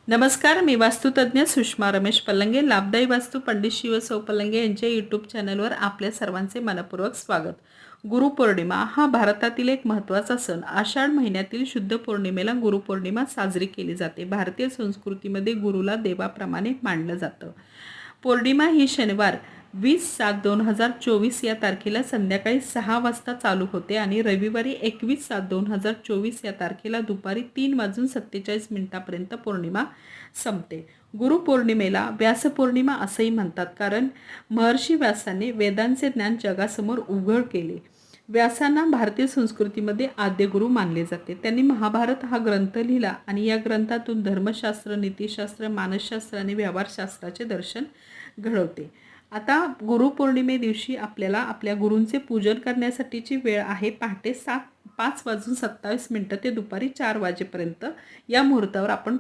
नमस्कार, मी वास्तुतज्ञ सुषमा रमेश पल्लंगे, लाभदायी वास्तू पंडित शिवसौ पल्लंगे यांच्या यूट्यूब चॅनलवर आपल्या सर्वांचे मनपूर्वक स्वागत. गुरुपौर्णिमा हा भारतातील एक महत्त्वाचा सण. आषाढ महिन्यातील शुद्ध पौर्णिमेला गुरुपौर्णिमा साजरी केली जाते. भारतीय संस्कृतीमध्ये गुरुला देवाप्रमाणे मानलं जातं. पौर्णिमा ही शनिवार 20/7/2024 या तारखेला संध्याकाळी 6 वाजता चालू होते आणि रविवारी 21/7/2024 या तारखेला दुपारी 3:47 पौर्णिमा संपते. गुरुपौर्णिमेला व्यासपौर्णिमा असंही म्हणतात, कारण महर्षी व्यासाने वेदांचे ज्ञान जगासमोर उघड केले. व्यासांना भारतीय संस्कृतीमध्ये आद्यगुरू मानले जाते. त्यांनी महाभारत हा ग्रंथ लिहिला आणि या ग्रंथातून धर्मशास्त्र, नीतिशास्त्र, मानसशास्त्र आणि व्यवहारशास्त्राचे दर्शन घडवते. आता गुरुपौर्णिमे दिवशी आपल्याला आपल्या गुरूंचे पूजन करण्यासाठीची वेळ आहे पहाटे 5:27 ते दुपारी 4 वाजेपर्यंत. या मुहूर्तावर आपण